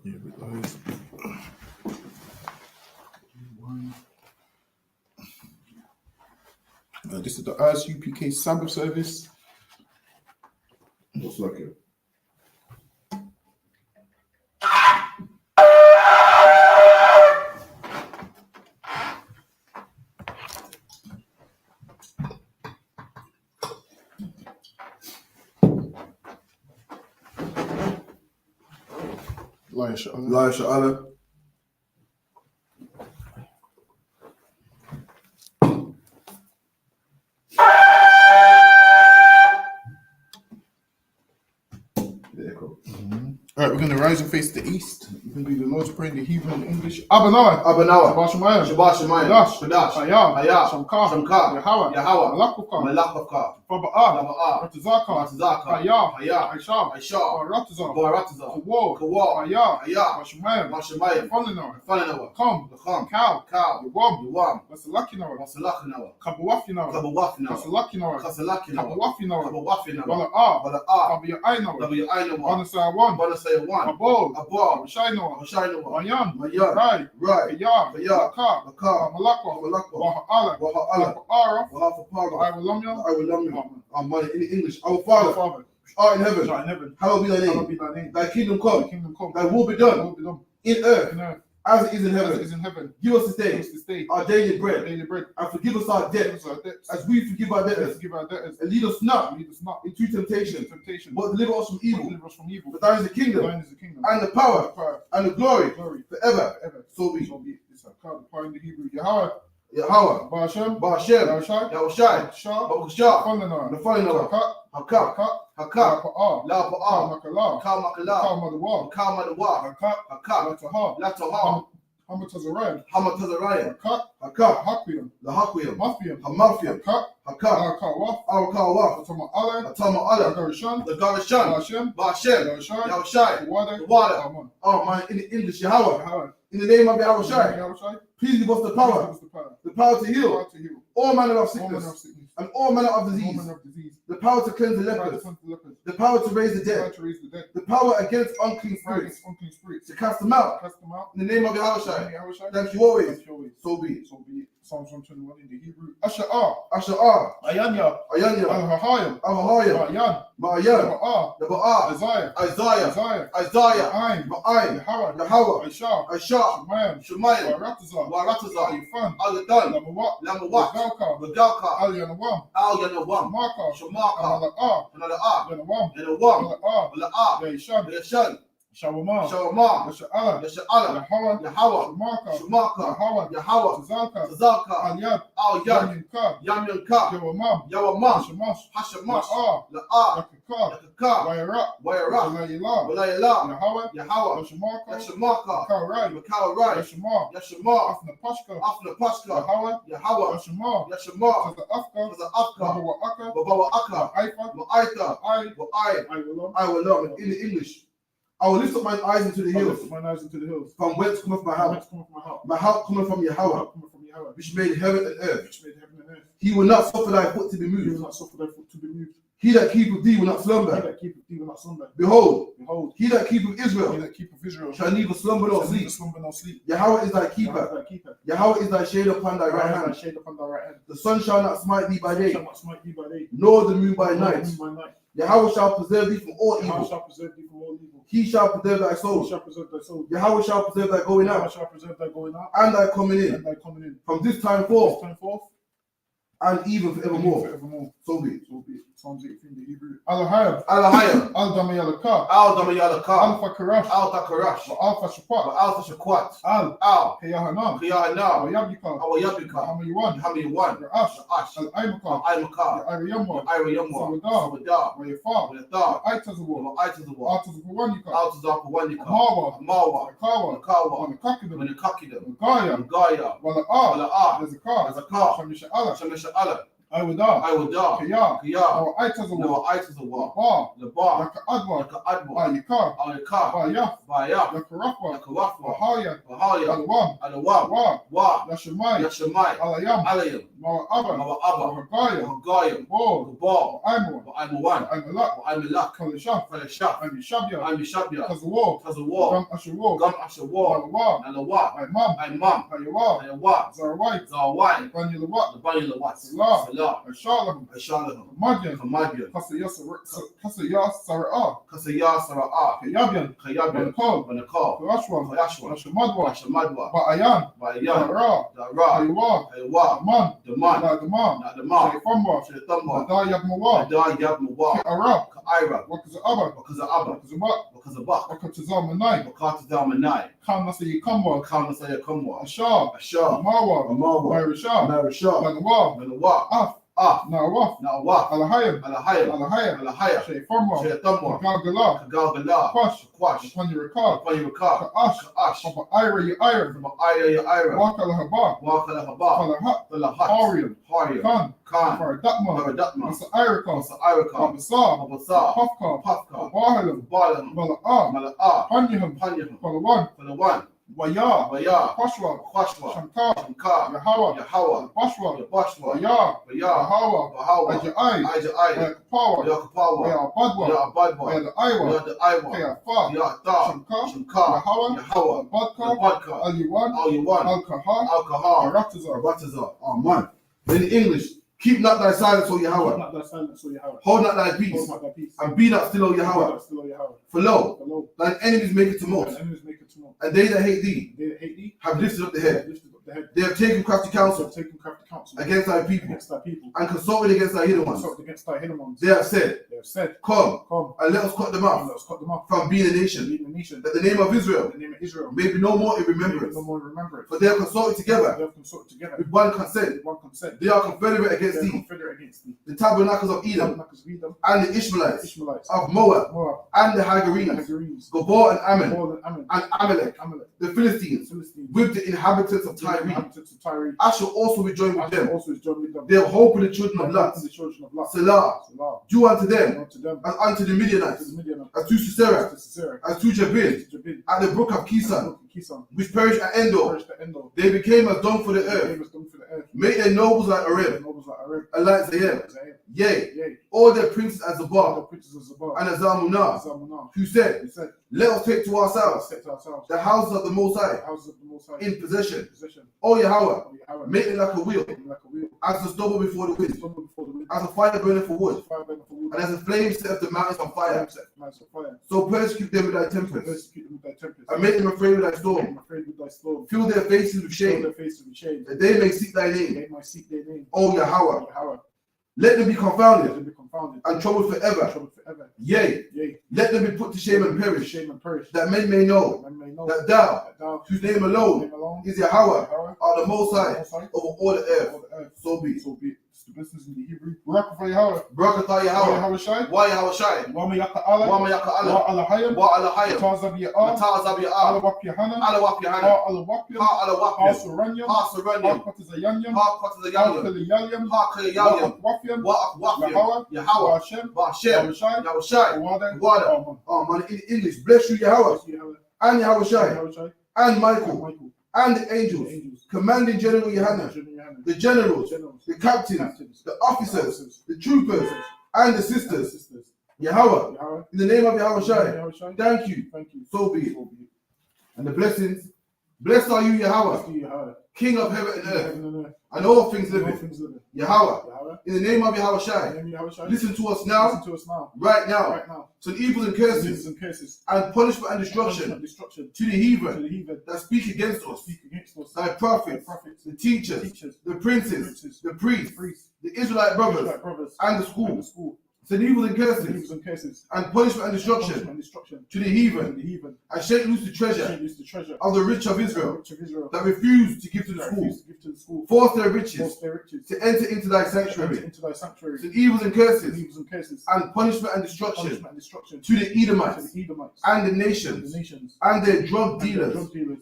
Yeah, but guys. This is the Isupk Sabbath service. What's lucky? Lion shot. Lion shot. Alright, we're going to rise and face the east. We're going to do the Lord's Prayer in the Hebrew and English. Abanawa. Shabbat Shabbat Shemayim. Kadash. Hayah. Shamkah. Yahweh. Malakukah. Baba'ah. Ratazakah. Hayah. Aisha. Baratazah. Kawah. Hayah. Shemayim. Fananawa. Come. Cow. Yawam. Wasalakinawa. Kabawafinawa. Kasalakinawa. Kabawafinawa. Bala'ah. Tabi'ainawa. Banasaya 1. Abol. Shainawa. Mayan. Rai. Kayar. Laka. Malakwa. Waha'ala. I will love you. In English, our Father, art in heaven, hallowed be thy name. Thy kingdom come. Thy will be done in earth as it is in heaven. Give us this day our daily bread, and forgive us our debts as we forgive our debtors. And lead us not into temptation, but deliver us from evil. For thine is the kingdom, and the power, and the glory forever. So be. It's a card in the Hebrew. Yahweh. Ba'ashem, Yahushai, Baruchashah, Nafananawa, Hakak, La'pa'ah, Kal Madawa, Lataha, Hamatazarayim, Hakak, Lahakuyam, Hamalfiyam, Hakak, Arakawaf, Atama the Garishan, Ba'ashem, Yahushai, the water. Oh man, in English, Yahweh. In the name of Yahushai, please give us the power to heal all manner of sickness and all manner of disease, the power to cleanse the lepers, the power to raise the dead, the power against unclean spirits, to cast them out. In the name of Yahushai, thank you always. So be it. Psalms 121 in the Hebrew. Asha'ah, Ayanya, Al-Hahayim, Ma'ayan, Naba'ah, Isaiah, Ma'ayin, Yahweh, Aisha, Shemayim, Waratazah, Al-Adan, Lamawat, Regalka, Al-Yanawam, Shamaka, Yanawam, Yashan, Shawama, Yasha'ala, Yahweh, Tazalka, Al-Yad, Yamyanka, Yawamam, Hashamash, La'ah, Yakaka, Walayala, Yahweh, Yashamaka, Makarai, Yashama, Afnapashka, Yahweh, Yashama, Afka, Babawa'aka, Ma'aita, I will love. In the English, I will lift up my eyes into the hills. From whence cometh my help? My help cometh from Yahweh, which made heaven and earth. He will not suffer thy foot to be moved. He that keepeth thee will not slumber. Behold, he that keepeth Israel shall neither slumber nor sleep. Yahweh is thy keeper. Yahweh is thy shade upon thy right hand. The sun shall not smite thee by day, nor the moon by night. Yahweh shall preserve thee from all evil. He shall preserve thy soul. Yahweh shall preserve thy going out and thy coming in. From this time forth and even forevermore. So be it. Psalms 18 the Hebrew. Alahayim. Al-Damayalaka. Alpha Karash. Alpha Shakwat. Al. Keyahanan. Awayabika. Hamayawan. Ra'ash. Al-Aimaka. Iriyamwa. Sawadah. Wayafah. Aitazawa. Altazapa. Marwa. Akawa. Manakakidam. Gaya. Wala'ah. Shemesha'ala. I will die. Kiyah. Now I tell the war. The bar. Yaka Adwa. Ayika. Bayaf. Yaka Rafwa. Bahaya. Alawam. Yashamai. Alayam. Mawa'aba. Hagayam. Bo. Aimalak. Kalashaf. Amishabya. Tazawar. Gam Ashawar. Alawat. Imam. Hayawat. Zarawai. Banilawat. Salah. Ashalahum. Madyan. Kasayah Sara'ah. Kayabian. Banakal. Kayashwa. Shamadwa. Ba'ayan. Dara. Haywa. Daman. Shaitamwa. Adayabmawa. Ka'ira. Wakaza'aba. Wakatazamanai. Kamnasayyakamwa. Ashab. Marwa. Marishah. Manawah. Nawaf. Alahayam. Shaitamwa. Galgala. Kwash. Panyarakad. Ka'ash. Ira. Wakalahabah. Falahat. Hariam. Khan. Faradatma. Masa Iraka. Abasar. Pafka. Bahalam. Mala'ah. Panyaham. Falawan. Waya. Kwashwa. Shankar. Yahawa. Bashwa. Waya. Bahawa. Ajai. Yakapawa. Badwa. Iwa. Kayafa. Shankar. Yahawa. Badka. Aliwan. Al-Kahar. Aratazar. Oh man. In English, keep not thy silence, O Yahweh. Hold not thy peace. And be not still, O Yahweh. For lo, thine enemies make it tumult. And they that hate thee have lifted up the head. They have taken crafty counsel against thy people and consulted against thy hidden ones. They have said, Come, and let us cut them off from being a nation, that the name of Israel may be no more in remembrance. For they have consulted together with one consent. They are confederate against thee. The tabernacles of Edom and the Ishmaelites of Moab and the Hagarenes, Gobor and Ammon and Amalek, the Philistines, with the inhabitants of Tyre. I shall also be joined with them. They have hope in the children of Lot. Selah. Do unto them as unto the Midianites, as to Sisera, as to Jabin, at the brook of Kison, which perished at Endor. They became as dung for the earth. Make their nobles like Arab, and like Zayem. Yea, all their princes as Zabah, and as Zalmunah, who said, Let us take to ourselves the houses of the Most High in possession. O Yahweh, make it like a wheel, as the stubble before the wind, as a fire burning for wood, and as a flame set the mountains on fire. So persecute them with thy tempest, and make them afraid with thy storm. Fill their faces with shame, that they may seek thy name. O Yahweh, let them be confounded and troubled forever. Yea, let them be put to shame and perish, that men may know that thou, whose name alone is Yahweh, art the Most High over all the earth. So be. The business in the Hebrew. Barakatah Yahweh. Why Yahweh Shai? Wama Yaka Allah. Wa Alahayim. Tazabiya. Alawap Yahana. Ha Suranyam. Ha Patazayanyam. Ha Kayalyam. Wa Yahweh. Hashem. Yahweh. Oh man, in English, bless you Yahweh. And Yahweh Shai. And Michael. And the angels, commanding General Yohanan, the generals, the captains, the officers, the troopers, and the sisters. Yahweh, in the name of Yahweh Shai, thank you. So be it. And the blessings, blessed are you, Yahweh, King of heaven and earth, and all things living. Yahweh, in the name of Yahweh Shai, listen to us now, right now. So evils and curses, and punishment and destruction to the heathen that speak against us, thy prophets, the teachers, the princes, the priests, the Israelite brothers, and the school. Send evils and curses, and punishment and destruction to the heathen, and shake loose the treasure of the rich of Israel that refuse to give to the school. Force their riches to enter into thy sanctuary. Send evils and curses, and punishment and destruction to the Edomites and the nations, and their drug dealers,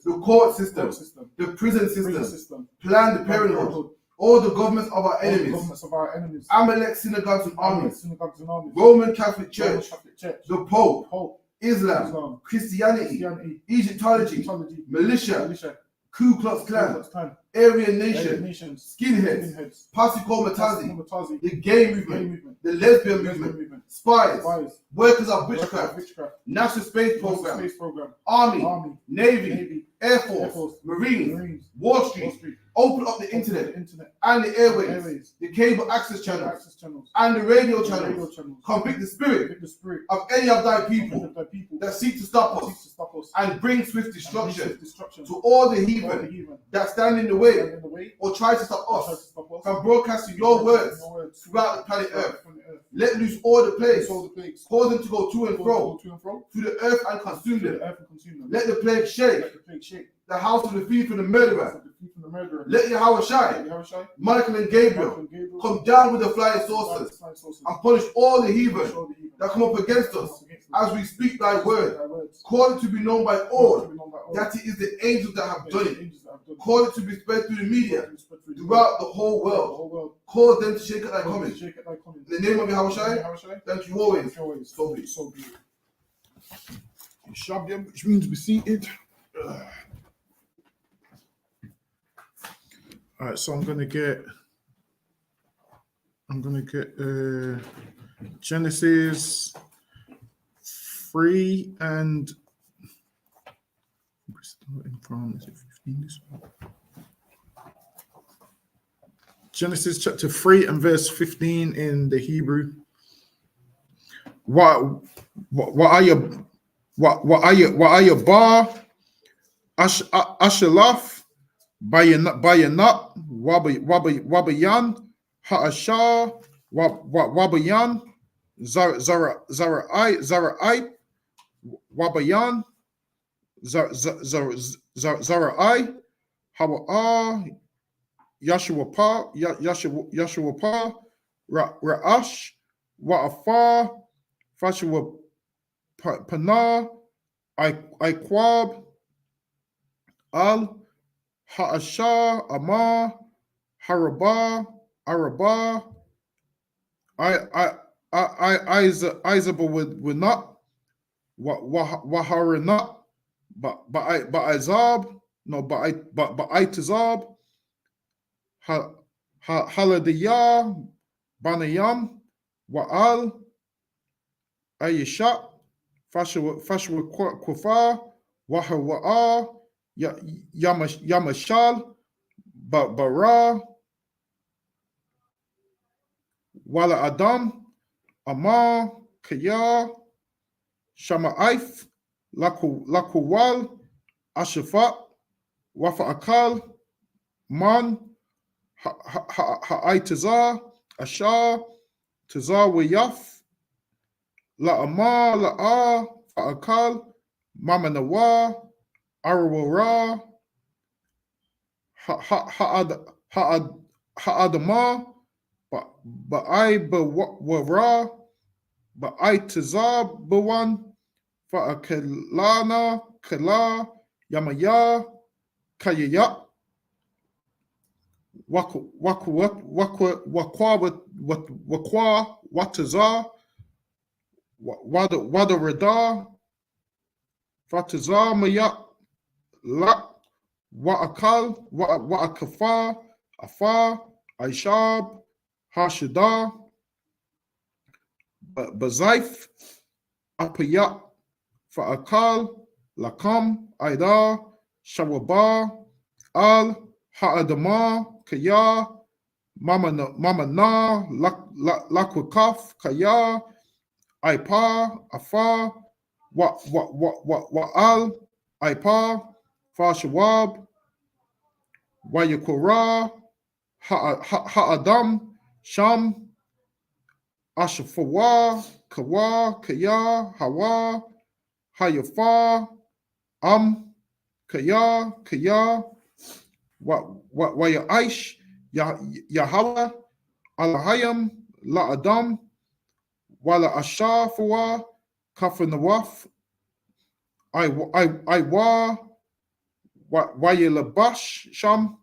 the court system, the prison system, planned parenthood, all the governments of our enemies, Amalek synagogues and armies, Roman Catholic Church, the Pope, Islam, Christianity, Egyptology, militia, Ku Klux Klan, Aryan nations, skinheads, Pasiko Matazi, the gay movement, the lesbian movement, spies, workers of witchcraft, National Space Program, Army, Navy, Air Force, Marines, Wall Street, open up the internet and the airways, the cable access channels, and the radio channels. Convict the spirit of any of thy people that seek to stop us and bring swift destruction to all the heathen that stand in the way or try to stop us from broadcasting your words throughout the planet Earth. Let loose all the plagues, cause them to go to and fro through the earth and consume them. Let the plague shake the house of the thief and the murderer. Let Yahweh shine. Michael and Gabriel come down with the flying saucers and punish all the heathen that come up against us as we speak thy word. Call it to be known by all that it is the angels that have done it. Call it to be spread through the media throughout the whole world. Cause them to shake at thy coming. In the name of Yahweh, thank you always. So be it. Shabbat, which means be seated. All right, so I'm gonna get Genesis 3 and we're starting from, is it 15 this one? Genesis chapter 3 and verse 15 in the Hebrew. What are your bar ashalaf bayanat wabayan haashar wabayan zarai wabayan zarai hawa Yashua Pa Ra'ash Wa'afar Fashua Pana Iqab Al Ha'ashar Amar Haraba Araba Isabel with not Waharinat but Izab no but Itazab Haladiyah, Banayam, Wa'al, Ayesha, Fashwa Kufa, Wahawa'a, Yamashal, Bara, Wala Adam, Amar, Kaya, Shama'if, Lakuwal, Ashafat, Wafa Akal, Man, Ha'itazar, Ashar, Tazar Wayaf, La'amar, La'a, Fa'akal, Mamanawa, Arawara, Ha'adamar, Ba'ai Bawara, Ba'ai Tazar Bawan, Fa'akalana, Kala, Yamaya, Kayaya, Wakwa Watazar Wada Radar Fatazar Mayak La Wa'akal Wa'akafar Afar Aishab Hashidar Bazaif Apayak Fa'akal Lakam Aidar Shawabar Al Ha'adamar Kaya Mama Na Lakwakaf Kaya Ipa Afar Wa'al Ipa Fashawab Wayakura Ha'adam Sham Ashafawa Kawa Kaya Hawa Hayafa Kaya Waya Aish Yahweh Alahayam La Adam Wala Ashafawa Kafanawaf Iwa Wayalabash Sham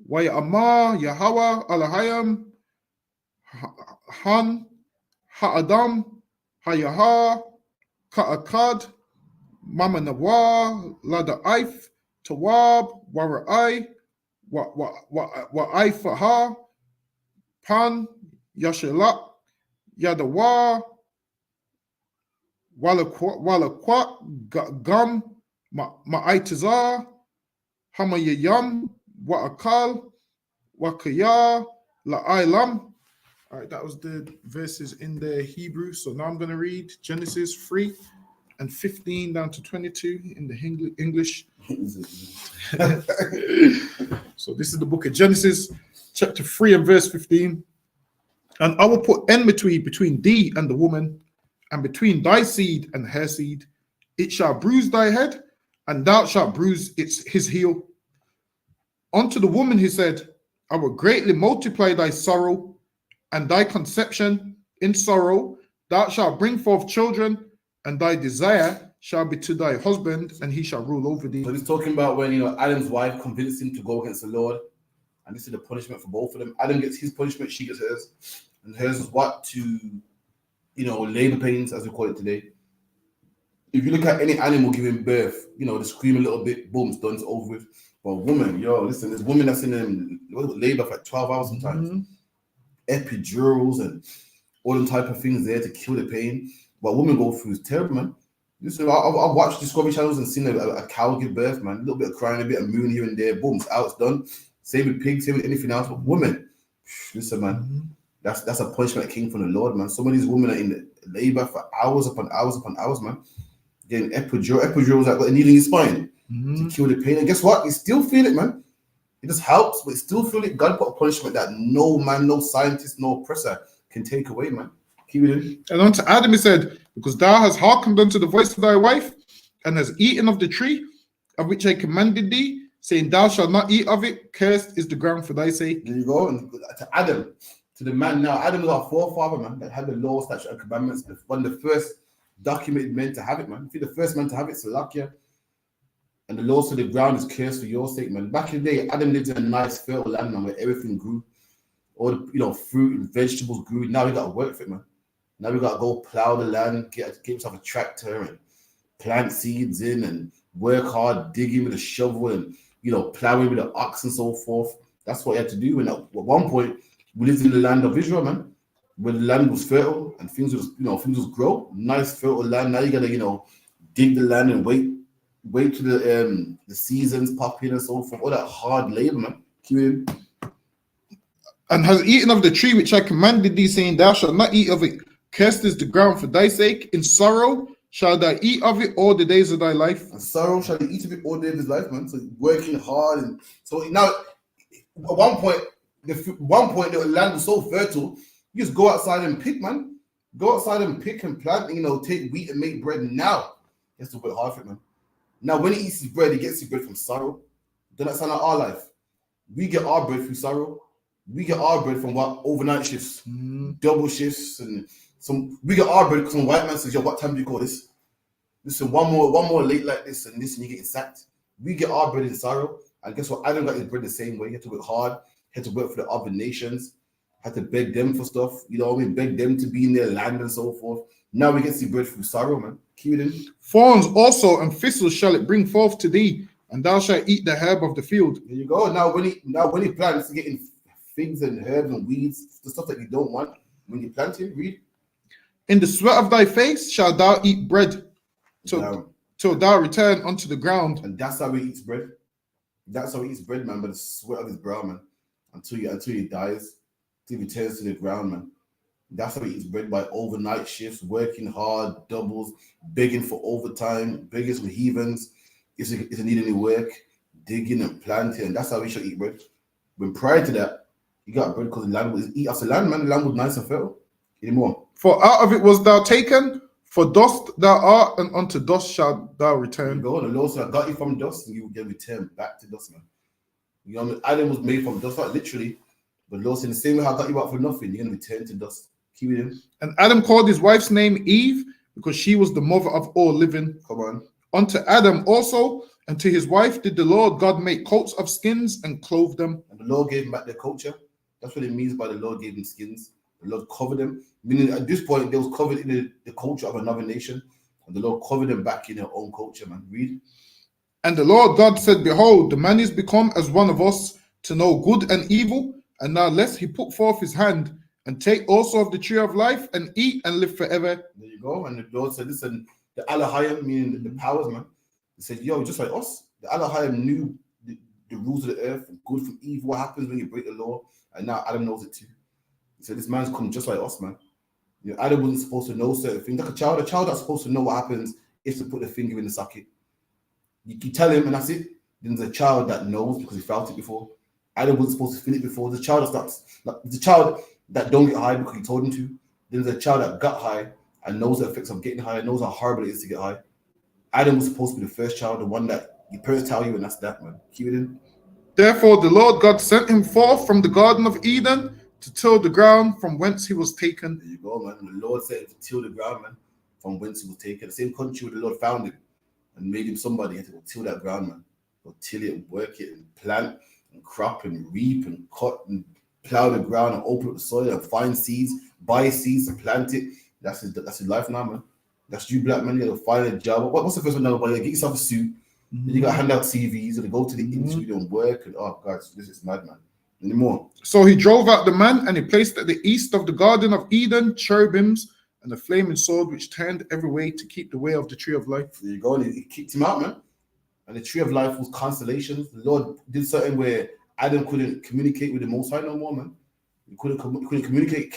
wa Ya'amar, Yahweh, Alahayam, Han, Ha'adam, Hayaha, Ka'akad, Mama Nawar, Lada Aif, Tawab, Wara'ai, Wa'aifaha, Pan, Yashalak, Yadawa, Walakwat, Gum, Ma'aitazar, Hamayayam, Wa'akal, Wakaya, La'ailam. All right, that was the verses in the Hebrew. So now I'm going to read Genesis 3 and 15 down to 22 in the English. So this is the book of Genesis, chapter 3 and verse 15. And I will put enmity between thee and the woman, and between thy seed and her seed. It shall bruise thy head, and thou shalt bruise his heel. Unto the woman he said, I will greatly multiply thy sorrow and thy conception. In sorrow thou shalt bring forth children, and thy desire shall be to thy husband, and he shall rule over thee. So he's talking about when Adam's wife convinced him to go against the Lord, and this is the punishment for both of them. Adam gets his punishment, she gets hers, and hers is what? To labor pains, as we call it today. If you look at any animal giving birth, they scream a little bit, boom, it's done, it's over with. But a woman, listen, there's women that's in labor for like 12 hours sometimes. Epidurals and all them type of things there to kill the pain. What women go through is terrible, man. Listen, I've watched Discovery channels and seen a cow give birth, man. A little bit of crying, a bit of mooing here and there, boom, it's out, it's done. Same with pigs, same with anything else. But women, listen, man, that's a punishment that came from the Lord, man. Some of these women are in the labor for hours upon hours upon hours, man. Getting epidurals that got a needle in your spine to kill the pain. And guess what? You still feel it, man. It just helps, but you still feel it. God put a punishment that no man, no scientist, no oppressor can take away, man. Keep it in. And unto Adam he said, because thou hast hearkened unto the voice of thy wife, and hast eaten of the tree of which I commanded thee, saying, thou shalt not eat of it, cursed is the ground for thy sake. There you go. And to Adam, to the man now, Adam was our forefather, man, that had the law, statute, and commandments, one of the first documented men to have it, man. If you're the first man to have it, Salakia. And the laws to the ground is cursed for your sake, man. Back in the day, Adam lived in a nice, fertile land, man, where everything grew. All the fruit and vegetables grew. Now we got to work for it, man. Now we got to go plow the land, get yourself a tractor and plant seeds in and work hard, digging with a shovel and, plowing with an ox and so forth. That's what you had to do. And at one point, we lived in the land of Israel, man, where the land was fertile and things was grow. Nice, fertile land. Now you got to, dig the land and wait to the seasons pop in and so forth. All that hard labor, man. Keep it. And has eaten of the tree which I commanded thee, saying, thou shalt not eat of it. Cursed is the ground for thy sake. In sorrow shall thou eat of it all the days of thy life. And sorrow shall he eat of it all the days of his life, man. So working hard. And so now, at one point, the land was so fertile, you just go outside and pick, man. Go outside and pick and plant, take wheat and make bread now. He has to work hard for it, man. Now, when he eats his bread, he gets his bread from sorrow. Doesn't that sound like our life? We get our bread through sorrow. We get our bread from what? Overnight shifts, double shifts, and we get our bread because some white man says, yo, what time do you call this? Listen, one more late like this, and you're getting sacked. We get our bread in sorrow. And guess what? Adam got his bread the same way. He had to work hard. He had to work for the other nations. Had to beg them for stuff. Beg them to be in their land and so forth. Now we get to see bread through sorrow, man. Keep it in. Thorns also and thistles shall it bring forth to thee, and thou shalt eat the herb of the field. There you go. Now when he plants, getting figs and herbs and weeds, the stuff that you don't want. When you plant it, read. In the sweat of thy face shalt thou eat bread, till thou return unto the ground. And that's how he eats bread. That's how he eats bread, man, by the sweat of his brow, man. Until he dies, till he returns to the ground, man. That's how he eats bread, by overnight shifts, working hard, doubles, begging for overtime, begging for heathens. If he need any work, digging and planting, and that's how we should eat bread. When prior to that, you got bread because the land was eat after land, man. The land was nice and fertile. Anymore. For out of it was thou taken, for dust thou art, and unto dust shalt thou return. Go on, the Lord said, I got you from dust, and you will get returned back to dust, man. You know what I mean? Adam was made from dust, not literally, but the Lord said, the same way I got you out for nothing, you're going to return to dust. Keep it in. And Adam called his wife's name Eve, because she was the mother of all living. Come on. Unto Adam also and to his wife did the Lord God make coats of skins and clothe them. And the Lord gave them back their culture. That's what it means by the Lord gave them skins. The Lord covered them. Meaning at this point, they was covered in the culture of another nation. And the Lord covered them back in their own culture, man. Read. And the Lord God said, Behold, the man is become as one of us to know good and evil. And now lest he put forth his hand and take also of the tree of life and eat and live forever. There you go. And the Lord said, listen, the Elohim, meaning the powers, man. He said, yo, just like us, the Elohim knew the rules of the earth, from good from evil, what happens when you break the law. And now Adam knows it too. He said, this man's come just like us, man. You know, Adam wasn't supposed to know certain things. Like a child that's supposed to know what happens is to put the finger in the socket. You tell him, and that's it. Then there's a child that knows because he felt it before. Adam wasn't supposed to feel it before. There's a child that don't get high because he told him to. Then there's a child that got high and knows the effects of getting high and knows how horrible it is to get high. Adam was supposed to be the first child, the one that your parents tell you, and that's that, man. Keep it in. Therefore the Lord God sent him forth from the Garden of Eden to till the ground from whence he was taken. There you go, man. The Lord said to till the ground, man, from whence he was taken. The same country where the Lord found him and made him somebody. He had to go till that ground, man. Go till it and work it and plant and crop and reap and cut and plow the ground and open up the soil and find seeds, buy seeds and plant it. That's his life now, man. That's you, black man. You gotta find a job. What's the first one? Nobody. Get yourself a suit. Then you gotta hand out CVs and go to the interview and work. And oh, God, this is mad, man. Anymore. So he drove out the man, and he placed at the east of the Garden of Eden cherubims and a flaming sword which turned every way to keep the way of the tree of life. There you go. And he kicked him out, man. And the tree of life was constellations. The Lord did something where Adam couldn't communicate with the Most High no more, man. He couldn't communicate.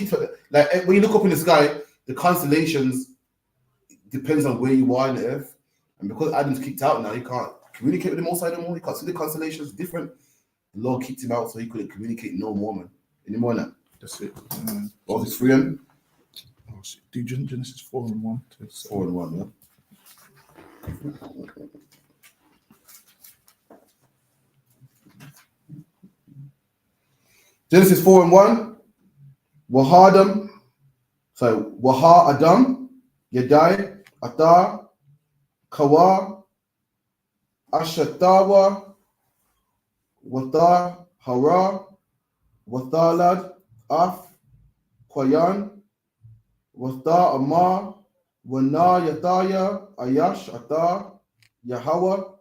Like when you look up in the sky, the constellations depends on where you are in the earth. And because Adam's kicked out now, he can't communicate with the Most High no more. He can't see the constellations different. The Lord kicked him out so he couldn't communicate no more, man. Anymore now. That's it. Oh, it's 3 and? Oh, do Genesis 4 and 1. 4 and 1, yeah. Genesis 4 and 1. Wahadam. So Waha Adam. Yadai. Ata. Kawa. Ashatawa. Wata. Hara. Wathalad. Af. Kwayan. Wata Amar. Wana Yataya. Ayash. Ata. Yahawa.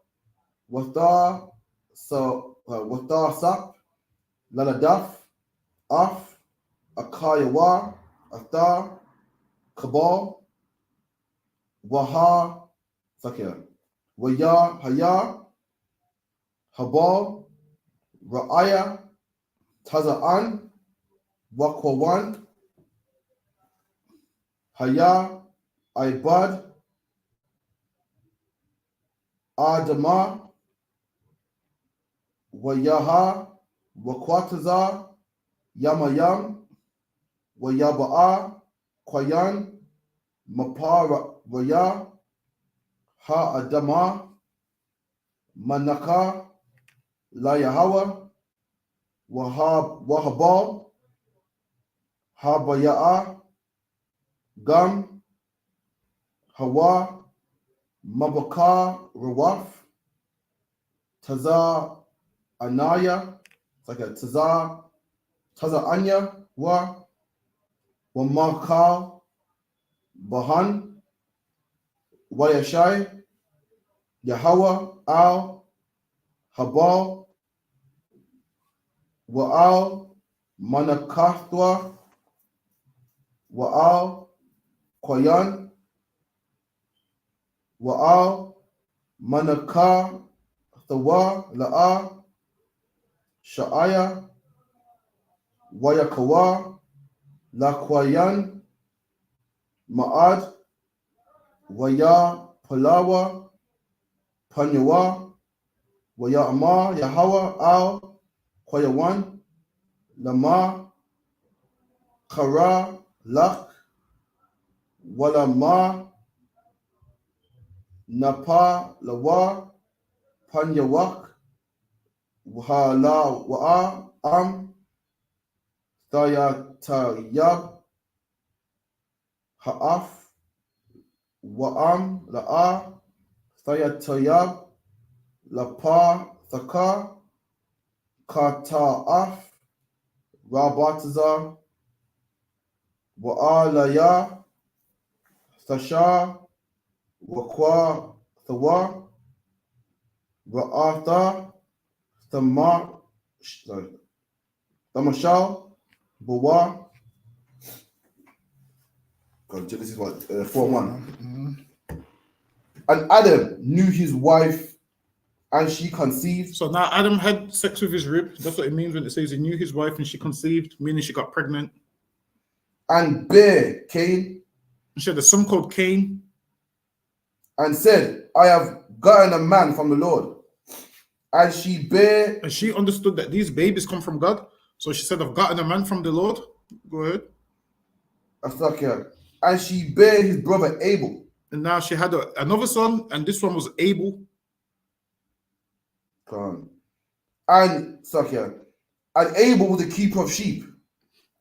Wata. Wata Sap. Laladaf. Af. Akayawa. Ata. Kabal. Waha. Sakya. Waya. Haya. Habal. Ra'aya. Taza'an. Wakwawan. Haya. Ibad. Adama. Wayaha. Wakwataza. Yamayam. Wayaba'a. Kwayan. Mapa Waya. Ha Adama. Manaka. La Yahawa. Wahabal. Habaya'a. Gam. Hawa. Mabaka Rawaf. Taza Anaya. It's like a Taza Anya. Wamakal Bahan. Wayashai. Yahawa. Al. Habal. Wa'al. Manakathwa. Wa'al. Kwayan. Wa'al. Manaka. Thawa. La'a. Sha'aya. Wayakawa. Lakwayan. Ma'ad. Waya Palawa. Panyawa. Waya Amar. Yahawa. Al. Kwayawan. Lama. Kara. Lak. Walama. Napa. Lawa. Panyawak. Wahala. Wa'a. Am. Thayatayab. Ha'af. Wa'am. La'a. Thayatayab, Lapa, Thaka, Kata'af, Rabataza, Wa'alaya, Thasha, Wakwa, Thawa, Ra'atha, Thamashal, Bawa. Genesis 4:1. And Adam knew his wife, and she conceived. So now Adam had sex with his rib. That's what it means when it says he knew his wife and she conceived, meaning she got pregnant. And bare Cain. She had a son called Cain. And said, I have gotten a man from the Lord. And she bare. And she understood that these babies come from God. So she said, I've gotten a man from the Lord. Go ahead. And she bare his brother Abel. And now she had another son, and this one was Abel. And Abel was a keeper of sheep.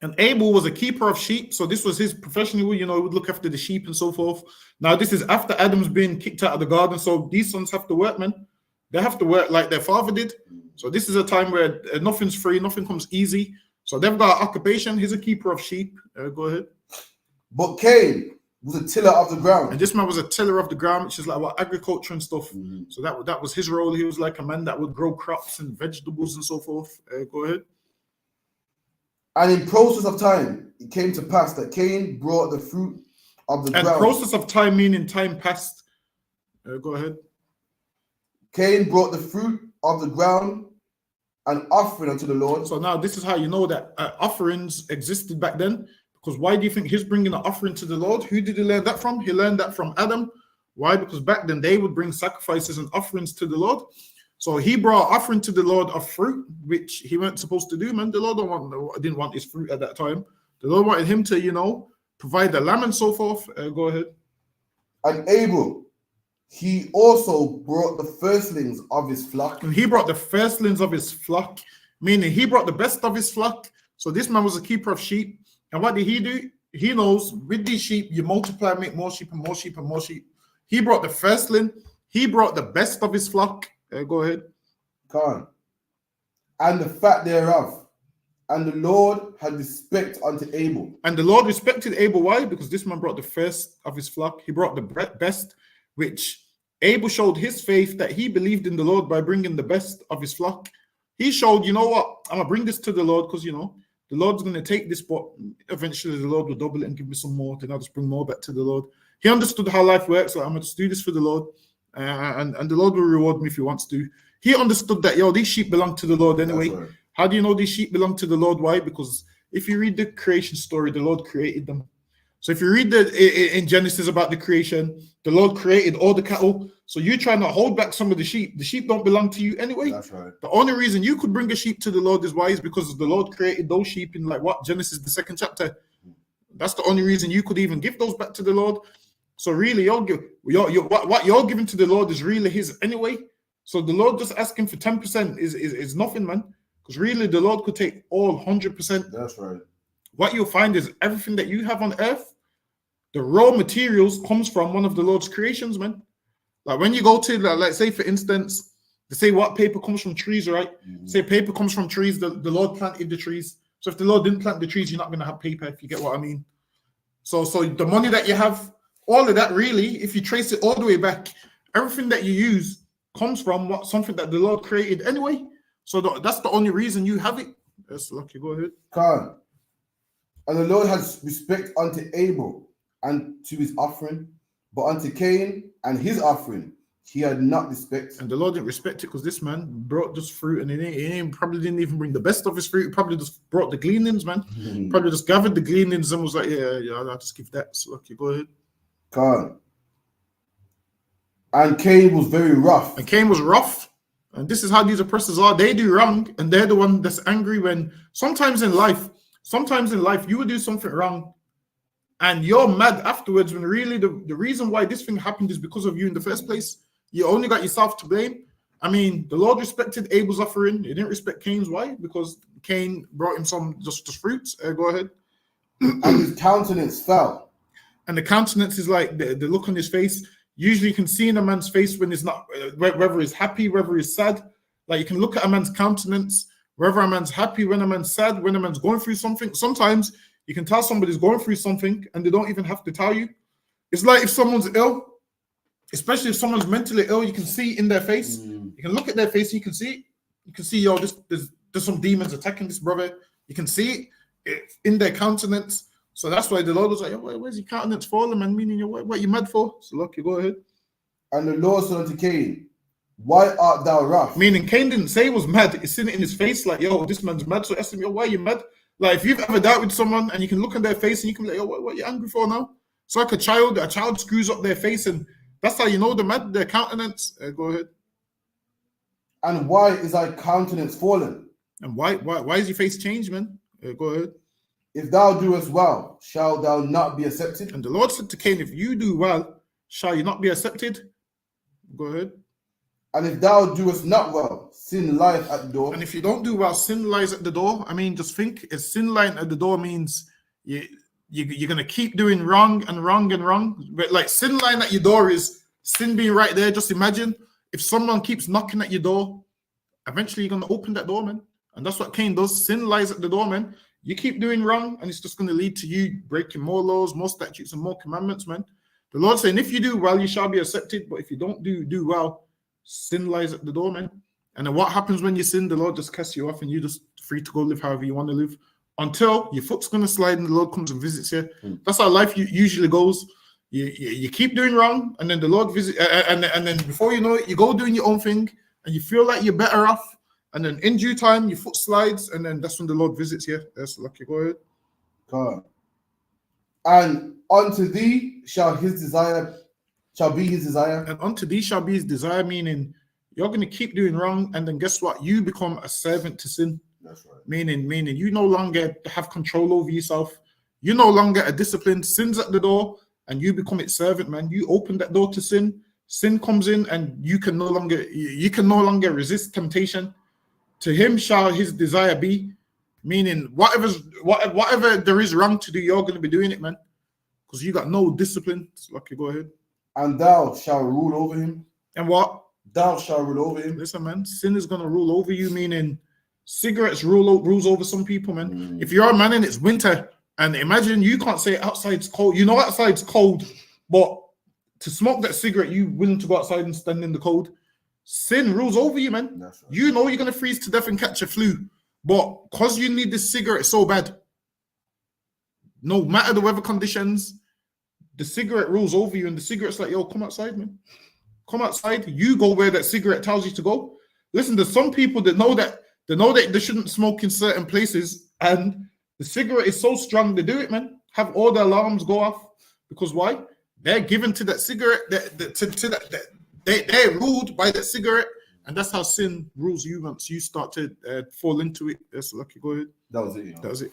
And Abel was a keeper of sheep. So this was his profession. He would look after the sheep and so forth. Now this is after Adam's been kicked out of the garden. So these sons have to work, man. They have to work like their father did. So this is a time where nothing's free, nothing comes easy. So they've got an occupation. He's a keeper of sheep. Go ahead. But Cain was a tiller of the ground. And this man was a tiller of the ground, which is like what agriculture and stuff. So that was his role. He was like a man that would grow crops and vegetables and so forth. Go ahead. And in process of time, it came to pass that Cain brought the fruit of the ground. And process of time meaning time past. Go ahead. Cain brought the fruit of the ground and offering unto the Lord. So now this is how you know that offerings existed back then. Because why do you think he's bringing an offering to the Lord? Who did he learn that from? He learned that from Adam. Why? Because back then they would bring sacrifices and offerings to the Lord. So he brought offering to the Lord of fruit, which he weren't supposed to do, man. The Lord didn't want his fruit at that time. The Lord wanted him to, provide the lamb and so forth. Go ahead. And Abel, he also brought the firstlings of his flock. And he brought the firstlings of his flock, meaning he brought the best of his flock. So this man was a keeper of sheep. And what did he do? He knows with these sheep, you multiply, make more sheep and more sheep and more sheep. He brought the firstling. He brought the best of his flock. Go ahead. And the fat thereof. And the Lord had respect unto Abel. And the Lord respected Abel. Why? Because this man brought the first of his flock. He brought the best, which Abel showed his faith that he believed in the Lord by bringing the best of his flock. He showed, you know what? I'm going to bring this to the Lord because, the Lord's going to take this, but eventually the Lord will double it and give me some more. Then I'll just bring more back to the Lord. He understood how life works. Like, I'm going to just do this for the Lord. And the Lord will reward me if he wants to. He understood that, these sheep belong to the Lord anyway. Right. How do you know these sheep belong to the Lord? Why? Because if you read the creation story, the Lord created them. So if you read in Genesis about the creation, the Lord created all the cattle. So you try not hold back some of the sheep. The sheep don't belong to you anyway. That's right. The only reason you could bring a sheep to the Lord is why? Is because the Lord created those sheep in Genesis, the 2nd chapter. That's the only reason you could even give those back to the Lord. So really, what you're giving to the Lord is really his anyway. So the Lord just asking for 10% is nothing, man. Because really, the Lord could take all 100%. That's right. What you'll find is everything that you have on earth, the raw materials comes from one of the Lord's creations, man. Like when you go to, like say for instance, they say what paper comes from trees, right? Say paper comes from trees, the Lord planted the trees. So if the Lord didn't plant the trees, you're not going to have paper, if you get what I mean. So the money that you have, all of that really, if you trace it all the way back, everything that you use comes from something that the Lord created anyway. So that's the only reason you have it. That's lucky. Go ahead. And the Lord had respect unto Abel and to his offering, but unto Cain and his offering he had not respect. And the Lord didn't respect it because this man brought just fruit, and he probably didn't even bring the best of his fruit. He probably just brought the gleanings, man. Probably just gathered the gleanings and was like, yeah, I'll just give that. So lucky. Go ahead. And Cain was very rough. And Cain was rough. And this is how these oppressors are. They do wrong, and they're the one that's angry when sometimes in life you would do something wrong and you're mad afterwards when really the reason why this thing happened is because of you in the first place. You only got yourself to blame. I mean, the Lord respected Abel's offering. He didn't respect Cain's. Why? Because Cain brought him some just fruits. Go ahead. And his countenance fell. And the countenance is like the look on his face. Usually you can see in a man's face when he's not, whether he's happy, whether he's sad. Like you can look at a man's countenance, whether a man's happy, when a man's sad, when a man's going through something. Sometimes you can tell somebody's going through something and they don't even have to tell you. It's like if someone's ill, especially if someone's mentally ill, you can see in their face. You can look at their face, you can see, yo, there's some demons attacking this brother. You can see it in their countenance. So that's why the Lord was like, where's your countenance fallen, man? Meaning, what you mad for? So look, you go ahead. And the Lord said unto Cain, why art thou wrath? Meaning Cain didn't say he was mad. It's seen it in his face, like, yo, this man's mad. So ask him, yo, why are you mad? Like, if you've ever dealt with someone and you can look in their face and you can be like, yo, what are you angry for now? It's like a child screws up their face, and that's how you know they're mad, their countenance. Go ahead. And why is thy countenance fallen? And why is your face changed, man? Go ahead. If thou doest well, shalt thou not be accepted? And the Lord said to Cain, if you do well, shall you not be accepted? Go ahead. And if thou doest not well, sin lieth at the door. And if you don't do well, sin lies at the door. I mean, just think, if sin lying at the door means you're going to keep doing wrong and wrong and wrong. But like sin lying at your door is sin being right there. Just imagine if someone keeps knocking at your door, eventually you're going to open that door, man. And that's what Cain does. Sin lies at the door, man. You keep doing wrong, and it's just going to lead to you breaking more laws, more statutes, and more commandments, man. The Lord saying, if you do well, you shall be accepted. But if you don't do well, sin lies at the door, man. And then what happens when you sin? The Lord just casts you off, and you're just free to go live however you want to live until your foot's going to slide and the Lord comes and visits you. That's how life usually goes. You keep doing wrong, and then the Lord visits, and then before you know it, you go doing your own thing, and you feel like you're better off. And then in due time, your foot slides, and then that's when the Lord visits you. That's lucky. Go ahead. God. And unto thee shall be his desire. And unto thee shall be his desire, meaning you're going to keep doing wrong, and then guess what? You become a servant to sin. That's right. Meaning you no longer have control over yourself. You're no longer a disciplined. Sin's at the door, and you become its servant, man. You open that door to sin. Sin comes in, and you can no longer resist temptation. To him shall his desire be, meaning whatever there is wrong to do, you're going to be doing it, man, because you got no discipline. It's lucky. Go ahead. And thou shalt rule over him. And what? Thou shalt rule over him. Listen, man, sin is going to rule over you, meaning cigarettes rules over some people, man. If you're a man and it's winter, and imagine you can't say outside's cold. You know outside's cold, but to smoke that cigarette, you willing to go outside and stand in the cold. Sin rules over you, man. Right. You know you're going to freeze to death and catch a flu. But because you need this cigarette so bad, no matter the weather conditions, the cigarette rules over you. And the cigarette's like, yo, come outside, man. Come outside. You go where that cigarette tells you to go. Listen, there's some people that know that they shouldn't smoke in certain places. And the cigarette is so strong, they do it, man. Have all the alarms go off. Because why? They're given to that cigarette, They're ruled by that cigarette, and that's how sin rules you once you start to fall into it. That's lucky. Go ahead. That was it. That was it.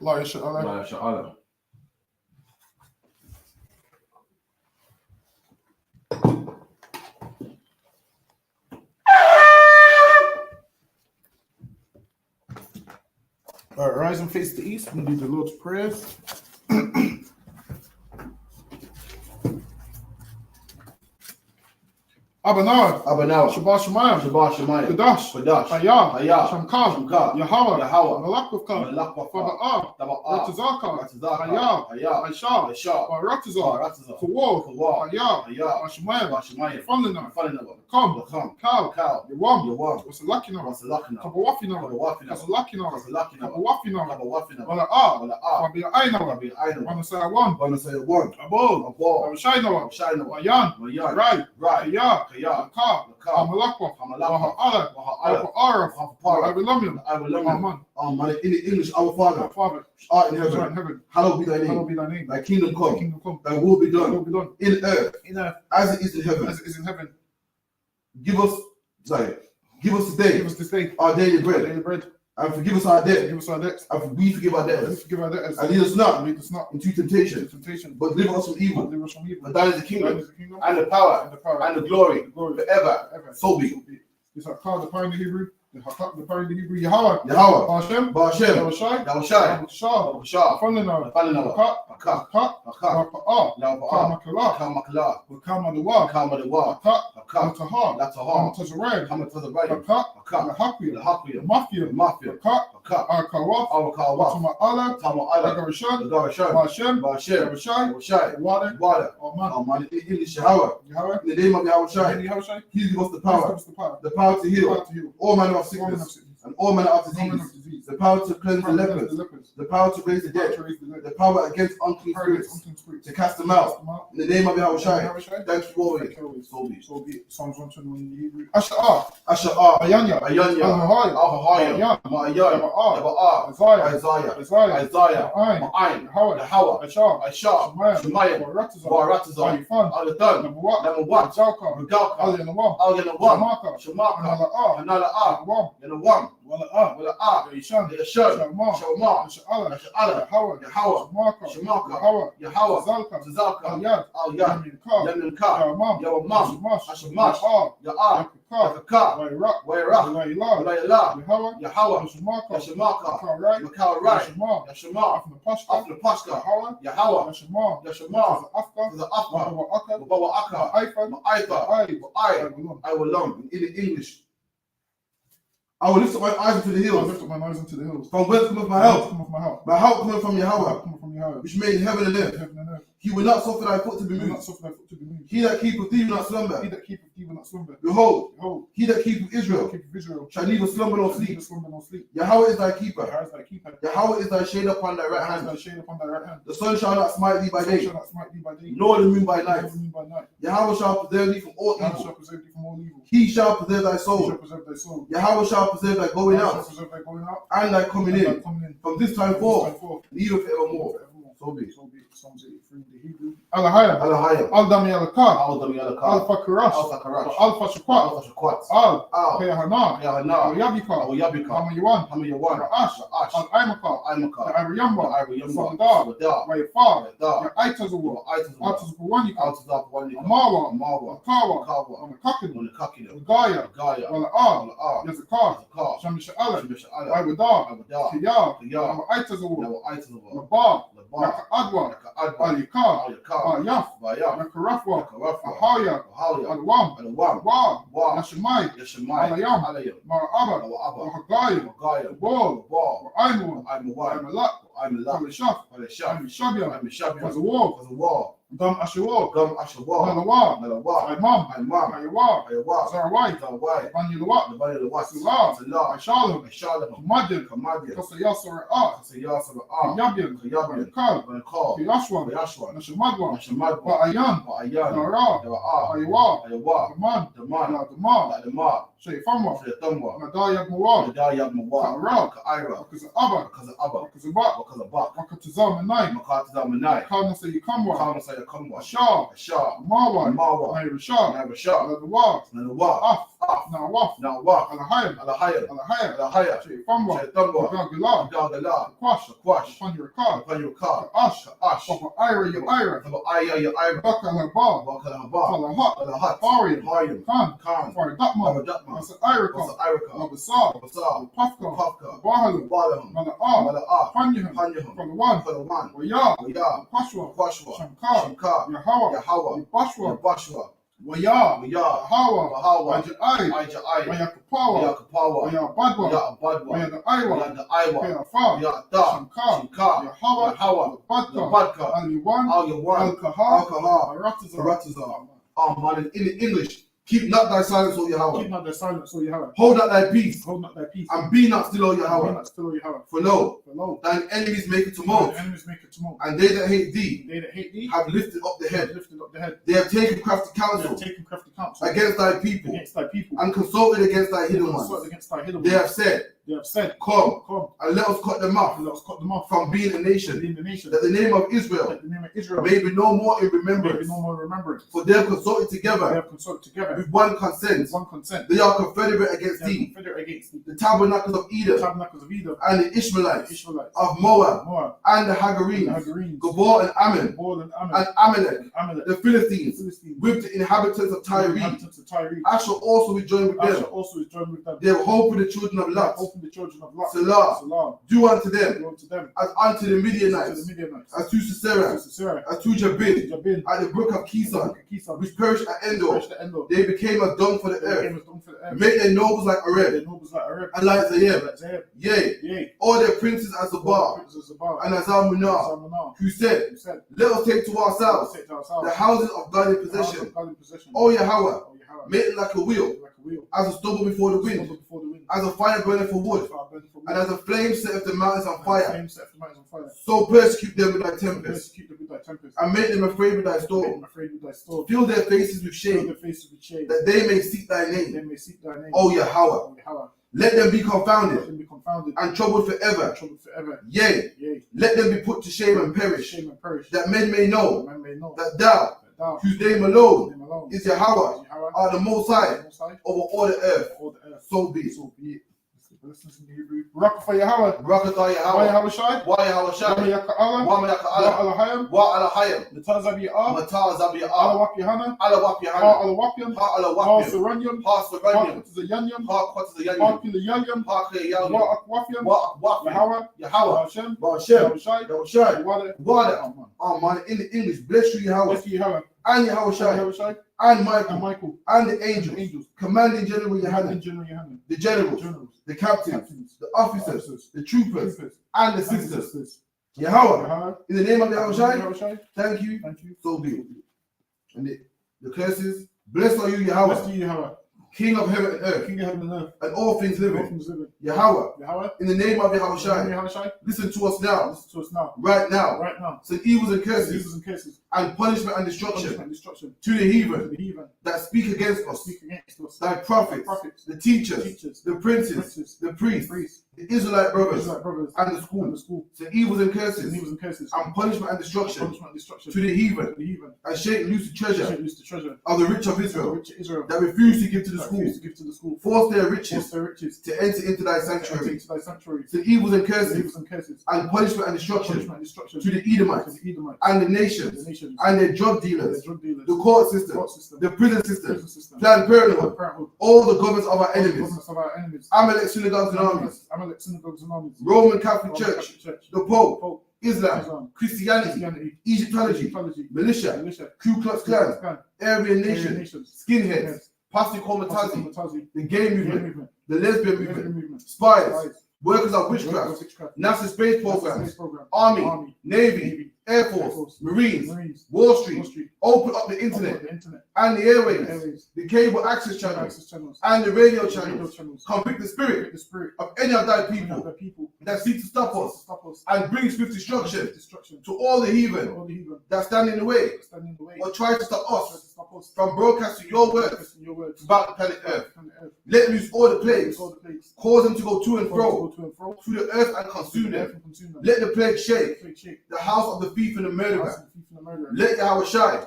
Allah Sha'ala. All right, rise and face the east and do the Lord's prayers. Abanar, Shabbat Shemayim, Kadash, Hayah, Shamkar, Yahweh, Malakvka, Faba'ah, Ratazaka, Hayah, Aisha, Ratazah, Kawal, Hayah, Shemayim, Falina, Come, Kal, Yawam, Wasalakina, Kabawafina, Kasalakina, Kabawafina, Wala'ah, Wabi'aina, Wanasayawan, Abol, Shaina, Wayan, Right, Hayah, Hamalakwa, in the English, our Father, art in heaven, hallowed be thy name. Thy kingdom come, thy will be done, in earth, as it is in heaven. Give us today our daily bread, And forgive us our debt. Forgive us our debts. And we forgive our debtors. We forgive our debtors. And lead us not into into temptation. but Deliver us from evil. deliver us from evil. For thine is the kingdom, Thine is the kingdom, and the power, and the power, and the glory, forever. forever. So be. It's like the power in the Hebrew. The power in the Hebrew. Yahweh. Yahweh. Hashem. Hashem. Yahushai. Yahushai. Shah. Shah. Fanana. Fanana. Kat. Kat. Rapa'a. Lapa'a. Kamakala. Kamakala. Wakama Kamadewa. Kat. Kat. Latahar. Latahar. Tazaray. Kamatazarayim. Kat. Kat. Lahakwiya. Lahakwiya. Mafia. Mafia. Kat. Kat. Arkawaf. Awakawa. Tama'ala. Tama'ala. Agarishan. Agarashan. Hashem. Hashem. Yahushai. Yahushai. Water. Water. Amen. In English, Yahweh. Yahweh. In the name of Yahushai. Yahushai. He gives us the Give power. us the power. The power to heal all manner of All manner of sickness. sickness. And all manner of All manner disease. of disease. The power to cleanse the Power lepers. against the lepers. The power to raise the Power dead. to raise the dead. The power against unclean Power against spirits. unclean spirits. To cast them out. In the name of Yahushai. Yahushai. Thank you, Lord. Thank you, So be. So be it. Psalms 121 in the Hebrew. Asha'ah. Asha'ah. Ayanya. Ayanya. Al-Hahaya. Al-Hahaya. Ma'ayan. Yaba'ah. Yaba'ah. Isaiah. Isaiah. Isaiah. Isaiah. Ma'ayin. Ma'ayin. Yahweh. Yahweh. Ashah. Ashah. Shemayim. Shemayim. Baratazah. Baratazah. Alifan. Alatan. Nabuwat. Namuwat. Jalka. Regalka. Al-Yanawam. Al-Yanawam. Shamaka. Shamaka. Anala'ah. Anala'ah. Yanawam. Yanawam. Wala'ah. Wala'ah. Yishan. Yashan. Shalma. Shalma. Yasha'ala. Yasha'ala. Yahweh. Yahweh. Shamaka. Shemaka. Yahweh. Yahweh. Zalka. Tazalka. Al-Yad. Al-Yad. Yaminka. Yaminka. Yawamam. Yawamam. Hashemash. Hashemash. Ya'ah. Ya'ah. Yakaka. Yakaka. Wairaq. Wairaq. Wa'ilah. Wa'ilah. Yahweh. Yahweh. Yashemaka. Yashemaka. Makarai. Makarai. Yashema. Yashema. Afnapashka. Afnapashka. Yahweh. Yahweh. Yashema. Yashema. Afka. The Afka. Wabawa'aka. Wabawa'aka. Ma'aifa. Ma'aifa. I I will long. In English. I will lift up my eyes into the hills. lift up my eyes into the hills. From whence cometh my help? Come of my help. My help cometh from My Yahweh, help cometh from Yahweh. which made heaven and earth. Heaven and earth. He will not suffer thy foot to be He will not moved. suffer thy foot to be moved. He that keepeth thee will not He slumber. that keepeth thee will not slumber. Behold, Behold, he that keepeth Israel keep Israel. shall neither slumber nor Neither sleep. slumber nor sleep. Yahweh is thy keeper. Yahweh is thy keeper. Yahweh is thy shade upon thy right Yahweh is hand. thy shade upon thy right hand. The sun shall not smite thee by The sun day, shall not smite thee by day, nor the moon by nor night. the moon by night. Yahweh shall preserve thee from all Yahweh evil. shall preserve thee from all evil. He shall preserve thy He soul. shall preserve thy soul. Yahweh shall preserve thy going Yahweh shall out preserve thy going out and thy coming and thy in coming in. from this time From this forth, time forth, and even forevermore. forevermore. So be. So be it. Psalms 83 in the Hebrew. Alahaya. Alahaya. Al-Dami al-Ka. Al-Dami al-Ka. Alpha Karash. Alpha Karash. Alpha Shakwat. Alpha Shakwat. Al. Al. Peyahana. Yahana. Yabika. Yabika. Hamayawan. Hamayawan. Ash. Ash. Al-Aimaka. Aimaka. Ariyamba. Ariyamba. Sadar. Sadar. Wayafar. Sadar. Aitazawa. Aitazwa. Atazawanika. Aitazwa. Amawa. Amawa. Akawa. Kawa. Onakakina. Onakakina. Gaya. Gaya. Wala'ah. Wala'ah. Yazakar. Zakar. Shamisha'ala. Shemesha'ala. Iwadar. Abadar. Kiyar. Kiyar. Aitazawa. Aitazwa. Labar. Labar. Adwa. Adwa. Alikar. Alikar. Yaf. Vayaf. Nakarafwa. Karafwa. Ahaya. Ahaya. Alwam. Alawam. Wa. Wa. Yashimai. Yashemai. Alayam. Alayam. Mara'aba. Awa'aba. Wahagaya. Gaya. Ball. Ball. Aimu. I'm a wife. I'm a lot. I'm a lot. Kalishaf. I'm a shop. I'm Shabia. I'm a shop. Was a wall. Was a wall. Dam Ashawal. Gum Ashawal. Nalawa. Nalawa. Imam. Imam. Ayawa. Ayawa. Zarawai. Zawai. Banyulawat. The body of the what? Salah. Salah. Ashalam. Shalom. Madin. Kamadia. Kasayasara. Sayasara. Ah. Yabian. Kayabian. Kal. Banakal. Yashwan. Yashwan. Nashamadwa. Nashamadwa. Ayan. Ayan. Nara. Ah. Ayawa. Ayawa. Daman. Daman. Dama. Dama. Shayfamwa. Shayatamwa. Nadaya Mawar. Nadaya Mawar. Ka'ira. Ka'ira. Wakazabba. Because of Abba. Wakazabba. Because of Bak. Wakatazamanai. Makatazamanai. Kana Sayikamwa. Kama Sayakamwa. Shah. Shah. Mawa. Mawa. Nairashah. Nabashah. Nadawa. Nanawa. Af. Af. Nawaf. Nawaf. Alahayam. Alahaya. Alahaya. Alahaya. Shayfamwa. Shayatamwa. Gagala. Gagala. Kwash. Kwash. Upon your car. Upon your car. Ash. Ash. Papa Ira, your Ira. Taba Aya, your Ira. Baka Laba. Wakala Haba. Falahat. Alahat. Farian. Hariam. Khan. Khan. Faridatma. Abadatma. Masa Irika. Wasa Irika. Mabasar. Wasa. Pafka. Pafka. Bahalu. Balaham. Mala'ah. Mala'ah. Panyaham. Panyaham. Falawan. Falawan. Waya. Waya. Pashwa. Kwashwa. Shamkar. Shamkar. Yahawa. Yahawa. Bashwa. Yabashwa. Waya. Waya. Hawa. Wahawa. Ajai. Ajai. Waya Kapawa. Waya Kapawa. Waya Badwa. Waya Abadwa. Waya the Iwa. Waya the Iwa. Waya Fa. Waya Da. Shamkar. Shamkar. Yahawa. Yahawa. Badka. Badka. Aliwan. Al-Yawan. Al-Kahar. Al-Kahar. Aratazar. Aratazar. Oh man, in English, keep not thy silence, O Yahweh. Keep not thy silence, O Yahweh. Hold not thy peace, Hold not thy peace. and be not still, O Be Yahweh. not still, O Yahweh. For lo, For lo, thine enemies make it to the mold, enemies make it to mold. and they that hate thee They that hate thee have lifted up the have head. lifted up the head. They have taken crafty They have counsel taken crafty counsel against thy people, against thy people. and consulted against thy hidden Consulted ones. against thy hidden They ones. have said, come, and let us cut them off, from being a nation, that the name of Israel may be no more in remembrance. For they have consulted together with one consent. They are confederate against thee, the tabernacles of Edom, and the Ishmaelites of Moab, and the Hagarenes, Gabor and Ammon, and Amalek, the Philistines, with the inhabitants of Tyre. I shall also be joined with them. They will hope for the children of Lot. Salah. Do unto them as unto the Midianites, as to Sisera, as to Jabin, at the brook of Kison, which perished at Endor. They became a dung for the earth. Make their nobles like Areb, and like Zayeb. Yea, all their princes as Zabah, and as Almunah, who said, let us take to ourselves the houses of God in possession. O Yahweh, make it like a wheel, as a stubble before the wind, as a fire burning for wood, and as a flame setteth the mountains on fire. So persecute them with thy tempest, and make them afraid with thy storm. Fill their faces with shame, that they may seek thy name. O Yahweh, let them be confounded and troubled forever. Yea, let them be put to shame and perish, that men may know that thou, whose name alone is Yahweh, are the Most High over all the earth. So be it. Listen to Hebrew. Barak for Yahweh. Barakatah Yahweh. Yahweh Shai. Yahweh Shai. Wa Alahayim. Wa Alahayim. Matazabiyah. Matazabiyah. Alawapyahana. Alawapyahana. Alawapyam. Alawapyam. Saranyam. Saranyam. Quatazayanyam. Quatazayanyam. Quatazayanyam. Quatazayanyam. Wa Akwafyam. Wa Akwafyam. Yahweh. Hashem. Shai. Water. Oh man, in the English, bless you Yahweh. And Yahweh Shai. And Michael. And the angels. Commanding General Yohanan. The generals. The captains, the officers, the troopers, and the sisters. Yahweh, in the name of Yahweh, thank you, so be it. And the curses, blessed are you, Yahweh, King of heaven and earth, and all things living. Yahweh, in the name of Yahweh, listen to us now, right now. Send evils and curses, and punishment and destruction to the heathen that speak against us, thy prophets, the teachers, the princes, the priests, the Israelite brothers, and the school. Send evils and curses, and punishment and destruction to the heathen, and shake loose the treasure of the rich of Israel, that refuse to give to the school. Force their riches to enter into thy sanctuary. Send evils and curses, and punishment and destruction to the Edomites, and the nations, and their drug dealers, the court system, the prison system, Planned Parenthood, all the governments of our enemies, Amalek synagogues and armies, Roman Catholic Church, the Pope, Islam, Christianity, Egyptology, militia, Ku Klux Klan, Aryan nations, skinheads, Pastor Komatazi, the gay movement, the lesbian movement, spies, workers of witchcraft, NASA space programs, Army, Navy, Air Force, Marines, Wall Street, open up the internet and the airways, the cable access channels, and the radio channels. Convict the spirit of any of thy people that seek to stop us, and bring swift destruction to all the heathen that stand in the way or try to stop us from broadcasting your words about the planet Earth. Let loose all the plagues, cause them to go to and fro through the earth and consume them. Let the plague shake the house of the thief and the murderer. Let Yahweh Shai,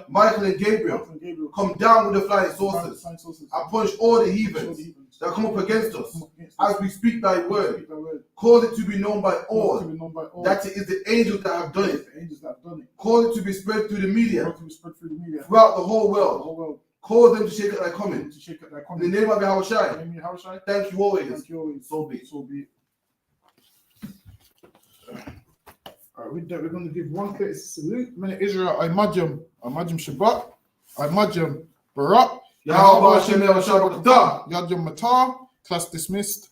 Michael and Gabriel come down with the flying saucers and punish all the heathens that come up against us as we speak thy word. Cause it to be known by all that it is the angels that have done it. Cause it to be spread through the media throughout the whole world. Cause them to shake at thy coming. In the name of Yahweh Shai, thank you always. So be it. Alright, with that, we're going to give one courtesy salute. Men of Israel, I Madjam Shabbat, I Madjam Barak, Yahweh Shem Yahweh Shabbat, Yadjam Matar, class dismissed.